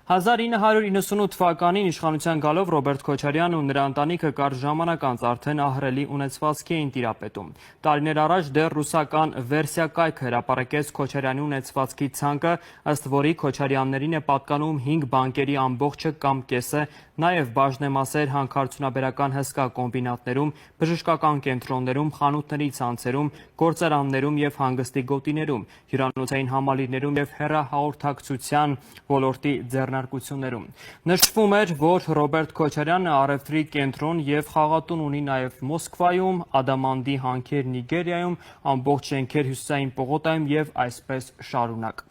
1998 թվականին իշխանության գալով Ռոբերտ Քոչարյանն ու նրա ընտանիքը կարճ ժամանակ անց արդեն ահռելի ունեցվածքի էին տիրապետում։ Տարիներ առաջ դեռ ռուսական Վերսիա կայքը հրապարակեց Քոչարյանի ունեցվածքի ցանկը, ըստ որի Քոչարյաններին է պատկանում 5 բանկերի ամբողջը կամ կեսը, նաև բաժնեմասեր հանքարդյունաբերական հսկա կոմբինատներում, բժշկական կենտրոններում, խանութների ցանցերում, գործարաններում և հանգստի գոտիներում, հյուրանոցային համալիրներում և հեռահաղորդակցության ոլորտի ձեռնարկություններում։ Նշվում էր, որ Ռոբերտ Քոչարյանը առևտրի կենտրոն և խաղատուն ունի նաև Մոսկվայում, Ադամանդի հանքեր Նիգերիայում, ամբողջ շենքեր Հյուսիսային պողոտայում և այսպես շարունակ։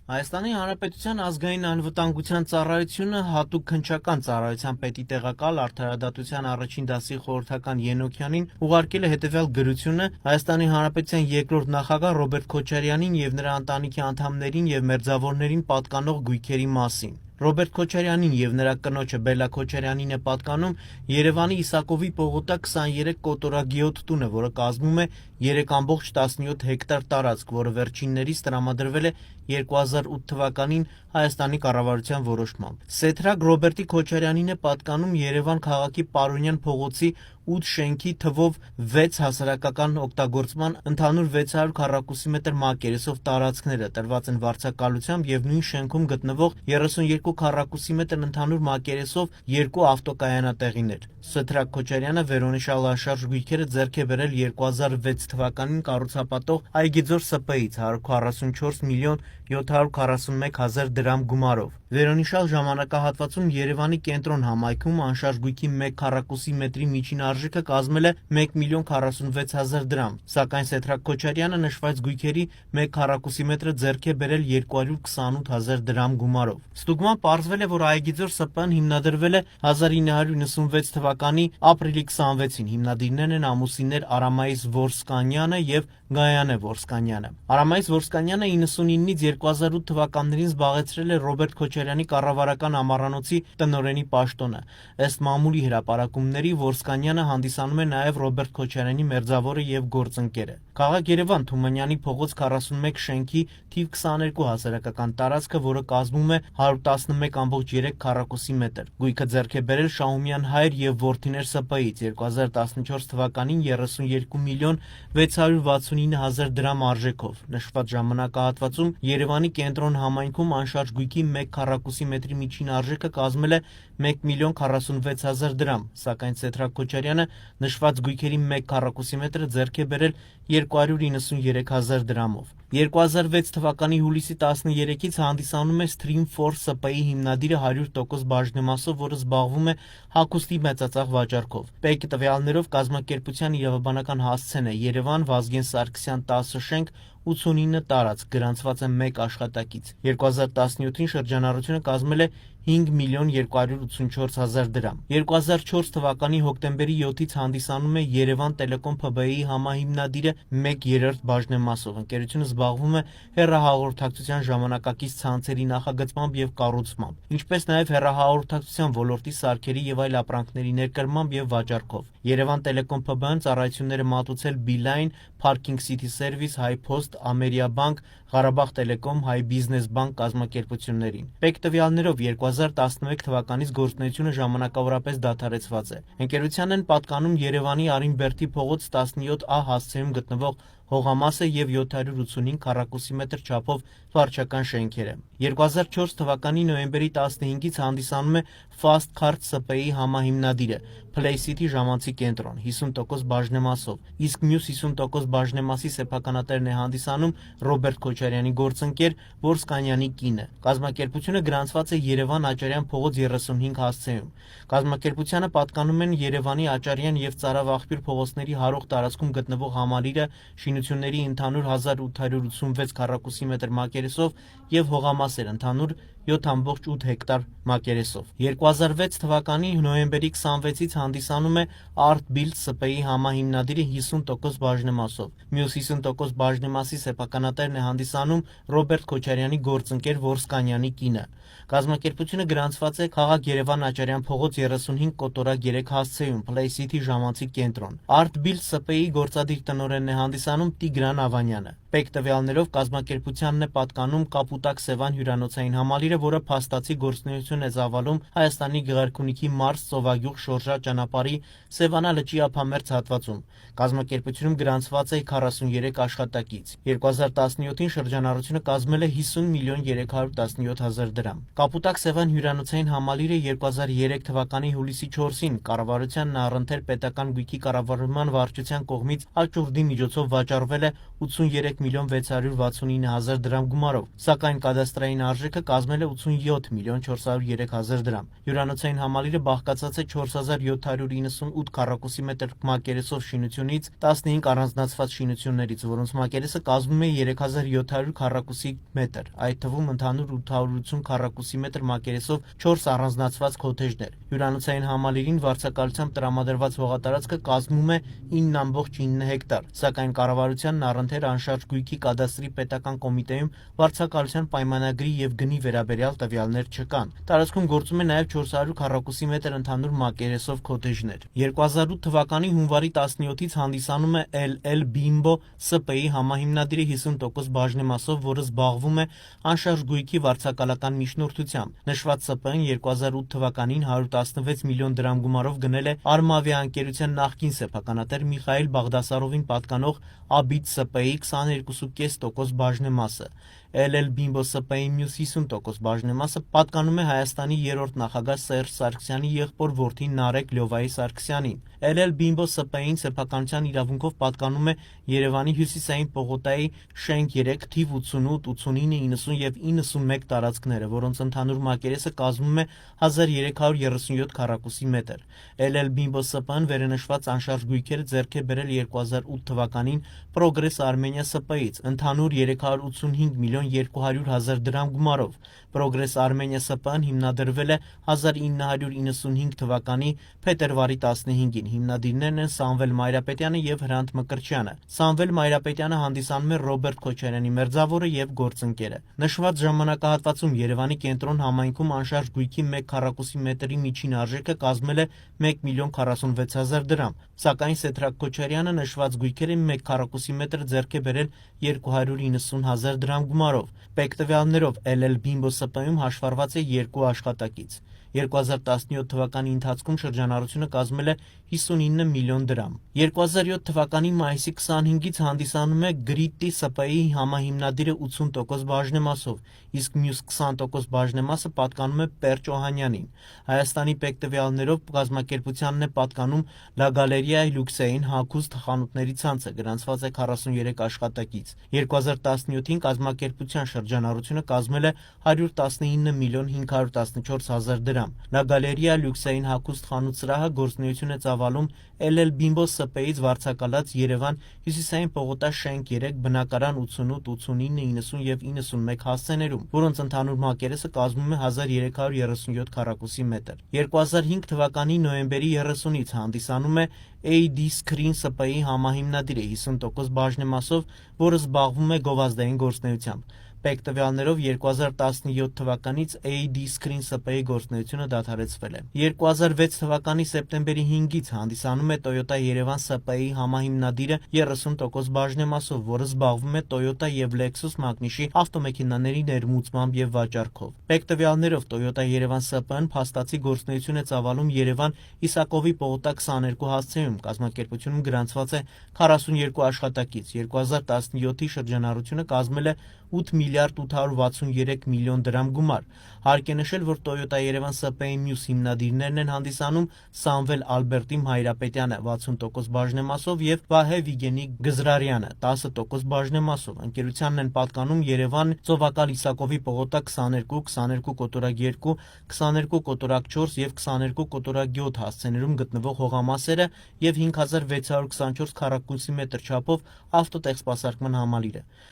Հայաստանի Հանրապետության ազգային անվտանգության ծառայությունը հատուկ քննչական ծառայության պետի տեղակալ արդարադատության առաջին դասի խորհրդական Ենոքյանին ուղարկել է հետևյալ գրությունը Հայաստանի Հանրապետության երկրորդ նախագահ Ռոբերտ Քոչարյանին և նրա ընտանիքի անդամներին և մերձավորներին պատկանող գույքերի մասին։ Ռոբերտ Քոչարյանին և նրա կնոջը Բելլա Քոչարյանին է պատկանում Երևանի Իսակովի պողոտա 23 կոտորագիոտ տունը, որը կազմում է 3,17 հեկտար տարածք, որը վերջիններիս տրամադրվել է 2008 թվականին Հայաստանի կառավարության որոշմամբ։ Սեթրակ Ռոբերտի Քոչարյանին է պատկանում Երևան քաղաքի Պարոնյան փողոցի 8 շենքի թվով 6 հասարակական օգտագործման ընդհանուր 600 քառակուսի մետր մակերեսով տարածքները, տրված են վարձակալությամբ և նույն շենքում գտնվող 32 քառակուսի մետր ընդհանուր մակերեսով 2 ավտոկայանատեղիներ։ Սեթրակ Քոչարյանը վերոնշյալ անշարժ գույքերը ձեռք է բերել 2006 թվականին կառուցապատող Այգիձոր ՍՊ-ից 144 միլիոն 741 հազար դրամ գումարով։ Վերոնշյալ ժամանակահատվածում Երևանի կենտրոն համայնքում անշարժ գույքի 1 քառակուսի մետրի միջին արժեքը կազմել է 1 միլիոն 46 հազար դրամ, սակայն Սեթրակ Քոչարյանը նշված գույքերի 1 քառակուսի մետրը ձեռք է բերել 228 հազար դրամ գումարով։ Ստուգման պարզվել է, որ Այգիձոր ՍՊ-ն հիմնադրվել է 1996 թվականի ապրիլի 26-ին։ Հիմնադիրներն են ամուսիններ Արամայիս Որսկանյանը և Գայանե Որսկանյանը։ Արամայիս Որսկանյանը 99-ից 2008 թվականներին զբաղեցրել է Ռոբերտ Քոչարյանի կառավարական ամառանոցի տնօրենի պաշտոնը։ Ըստ մամուլի հրապարակումների Որսկանյանը հանդիսանում է նաև Ռոբերտ Քոչարյանի մերձավորը և գործընկերը։ Քաղաք Երևան Թումանյանի փողոց 41 շենքի թիվ 22 հասարակական տարածքը, որը կազմում է 111,3 քառակուսի մետր։ Գույքը ձեռք է բերել Շահումյան Հայր և որդիներ ՍՊ-ից 2014 թվականին 32 միլիոն 669 հազար դրամ արժեքով։ Նշված ժամանակահատվածում Երևանի կենտրոն համայնքում անշարժ գույքի 1 քառակուսի մետրի միջին արժեքը կազմել է 1 միլիոն 46 հազար դրամ, սակայն Սեթրակ Քոչարյանը նշված գույքերի 1 քառակուսի մետրը ձեռք է բերել 293 հազար դրամով։ 2006 թվականի հուլիսի 13-ից հանդիսանում է Stream Force ՍՊ-ի հիմնադիրը 100% բաժնեմասով, որը զբաղվում է հագուստի մեծածախ վաճառքով։ ՊԵԿ տվյալներով կազմակերպության իրավաբանական հասցեն է Երևան, Վազգեն Սարգսյան 10 շենք, 89 տարածք, գրանցված է 1 աշխատակից։ 2017-ին շրջանառությունը կազմել է 5 միլիոն 284 հազար դրամ։ 2004 թվականի հոկտեմբերի 7-ից հանդիսանում է Երևան Տելեկոմ ՓԲ-ի համահիմնադիրը 1/3 բաժնեմասով։ Ընկերությունը զբաղվում է հեռահաղորդակցության ժամանակակից ցանցերի նախագծմամբ և կառուցմամբ, ինչպես նաև հեռահաղորդակցության ոլորտի սարքերի և այլ ապրանքների ներկրմամբ և վաճառքով։ Երևան Տելեկոմ ՓԲ-ն ծառայություններ է մատուցել Beeline, Parking City Service, HiPost, Ամերիաբանկ, Ղարաբաղ Տելեկոմ, Հայ Բիզնես բանկ կազմակերպություններին։ ՊԵԿ տվյալներով 2011 թվականից գործունեությունը ժամանակավորապես դադարեցված է։ Ընկերությանն են պատկանում Երևանի Արինբերդի փողոց 17A հասցեում գտնվող հողամասը և 785 քառակուսի մետր չափով վարչական շենքերը։ 2004 թվականի նոյեմբերի 15-ից հանդիսանում է Fast Card ՍՊ-ի համահիմնադիրը PlayCity ժամանցի կենտրոն 50% բաժնեմասով, իսկ մյուս 50% բաժնեմասի սեփականատերն է հանդիսանում Ռոբերտ Քոչարյանի գործընկեր Որսկանյանի կինը։ Կազմակերպությունը գրանցված է Երևան Աճարյան փողոց 35 հասցեում։ Կազմակերպությանը պատկանում են Երևանի Աճարյան և Ծարավ աղբյուր փողոցների հարող տարածքում գտնվող համալիրը շինությունների ընդհանուր 1886 քառակուսի մետր մակերեսով և հողամասեր ընդհանուր 7,8 հեկտար մակերեսով։ 2006 թվականի նոյեմբերի 26-ից հանդիսանում է Art Build ՍՊ-ի համահիմնադիրը 50% բաժնեմասով։ Մյուս 50% բաժնեմասի սեփականատերն է հանդիսանում Ռոբերտ Քոչարյանի գործընկեր Որսկանյանի կինը։ Կազմակերպությունը գրանցված է քաղաք Երևան Աճարյան փողոց 35 կոտորակ 3 հասցեում, PlayCity ժամանցի կենտրոն։ Art Build ՍՊ-ի գործադիր տնօրենն է հանդիսանում Տիգրան Ավանյանը։ Պեկ տվյալներով կազմակերպությանն է պատկանում Կապուտակ Սևան հյուրանոցային համալիրը, որը փաստացի գործունեություն է ծավալում Հայաստանի Գեղարքունիքի Մարս-Ծովագյուղ շորժա ճանապարհի Սևանա լճի ափամերձ հատվածում։ Կազմակերպությունում գրանցված է 43 աշխատակից։ 2017-ին շրջանառությունը կազմել է 50 միլիոն 317 հազար դրամ։ Կապուտակ Սևան հյուրանոցային համալիրը 2003 թվականի հուլիսի 4-ին կառավարության Նահռընթեր պետական գույքի կառավարման վարչության կողմից աճուրդի միջոցով վաճառվել է 83 միլիոն 669 հազար դրամ գումարով, սակայն կադաստրային արժեքը կազմել է 87 միլիոն 403 հազար դրամ։ Հյուրանոցային համալիրը բաղկացած է 4798 քառակուսի մետր մակերեսով շինությունից, 15 առանձնացված շինություններից, որոնց մակերեսը կազմում է 3700 քառակուսի մետր, այդ թվում ընդհանուր 880 քառակուսի մետր մակերեսով 4 առանձնացված քոթեջներ։ Հյուրանոցային համալիրին վարձակալությամբ տրամադրված հողատարածքը կազմում է 9.9 հեկտար, սակայն կառավարության Նահռընթեր անշարժ գույքի կադաստրի պետական կոմիտեում վարձակալության պայմանագրի եւ գնի վերաբերյալ տվյալներ չկան։ Տարածքում գործում է նաեւ 400 քառակուսի մետր ընդհանուր մակերեսով քոթեջներ։ 2008 թվականի հունվարի 17-ից հանդիսանում է LL Bimbo SP-ի համահիմնադիրի 50% բաժնեմասով, որը զբաղվում է անշարժ գույքի վարձակալական միջնորդությամբ։ Նշված SP-ն 2008 թվականին 116 միլիոն դրամ գումարով գնել է Արմավիա ընկերության նախկին սեփականատեր Միխայել Բաղդասարովին պատկանող Abit SP-ի 22.5% բաժնեմասը։ LL Bimbo SP-ի մյուս 50% բաժնեմասը պատկանում է Հայաստանի 3-րդ նախագահ Սերժ Սարգսյանի եղբոր որդի Նարեկ Լյովայի Սարգսյանին։ LL Bimbo SP-ին սեփականության իրավունքով պատկանում է Երևանի Հյուսիսային պողոտայի շենք 3, թիվ 88, 89, 90 եւ 91 տարածքները, որոնց ընդհանուր մակերեսը կազմում է 1337 քառակուսի մետր։ LL Bimbo SP-ն վերենշված անշարժ գույքերը ձեռք է բերել 2008 թվականին Progress Armenia SP-ից ընդհանուր 385 միլիոն 200 հազար դրամ գումարով։ Progress Armenia SP-ն հիմնադրվել է 1995 թվականի փետրվարի 15-ին։ Հիմնադիրներն են Սամվել Մայրապետյանը եւ Հրանտ Մկրտչյանը։ Սամվել Մայրապետյանը հանդիսանում է Ռոբերտ Քոչարյանի մերձավորը եւ գործընկերը։ Նշված ժամանակահատվածում Երևանի կենտրոն համայնքում անշարժ գույքի 1 քառակուսի մետրի միջին արժեքը կազմել է 1 միլիոն 46 հազար դրամ, սակայն Սեդրակ Քոչարյանը նշված գույքերը 1 քառակուսի մետր ձեռք է բերել 290 հազար դրամ գումարով։ Պեկ տվյալներով LL Bimbo SP-ում հաշվառված է 2 աշխատակից։ 2017 թվականի ընթացքում շրջանառությունը կազմել է 59 միլիոն դրամ։ 2007 թվականի մայիսի 25-ից հանդիսանում է Գրիտտի SP-ի համահիմնադիրը 80% բաժնեմասով, իսկ մյուս 20% բաժնեմասը պատկանում է Պերճ Օհանյանին։ Հայաստանի պեկ տվյալներով կազմակերպությանն է պատկանում Լա Գալերիա Լյուքսեին հագուստ խանութների ցանցը, գրանցված է 43 աշխատակից։ 2017-ին կազմակերպության շրջանառությունը կազմել է 119 միլիոն 514 հազար դրամ։ Լա Գալերիա Լյուքսեին հագուստ խանութ սրահը գործունեություն է ծավալում LL Bimbo SP-ից վարձակալած Երևան Հյուսիսային պողոտա շենք 3, բնակարան 88, 89, 90 եւ 91 հասցեներում, որոնց ընդհանուր մակերեսը կազմում է 1337 քառակուսի մետր։ 2005 թվականի նոյեմբերի 30-ից հանդիսանում է AD Screen SP-ի համահիմնադիրը 50% բաժնեմասով, որը զբաղվում է գովազդային գործունեությամբ։ Պեկ տվյալներով 2017 թվականից AD Screen SP-ի գործունեությունը դադարեցվել է։ 2006 թվականի սեպտեմբերի 5-ից հանդիսանում է Toyota Yerevan SP-ի համահիմնադիրը 30% բաժնեմասով, որը զբաղվում է Toyota եւ Lexus մակնիշի ավտոմեքենաների ներմուծմամբ եւ վաճառքով։ Պեկ տվյալներով Toyota Yerevan SP-ն փաստացի գործունեություն է ծավալում Երևան Իսակովի պողոտա 22 հասցեում, կազմակերպությունում գրանցված է 42 աշխատակից։ 2017-ի շրջանառությունը կազմել է 8 միլիարդ 863 միլիոն դրամ գումար։ Հարկ է նշել, որ Toyota Yerevan SP-ի մյուս հիմնադիրներն են հանդիսանում Սամվել Ալբերտի Մայրապետյանը 60% բաժնեմասով եւ Վահե Վիգենի Գզրարյանը 10% բաժնեմասով։ Ընկերությանն են պատկանում Երևան Ծովակալ Իսակովի պողոտա 22, 22 կոտորակ 2, 22 կոտորակ 4 եւ 22 կոտորակ 7 հասցեներում գտնվող հողամասերը եւ 5624 քառակուսի մետր չափով ավտոտեխսպասարկման համալիրը։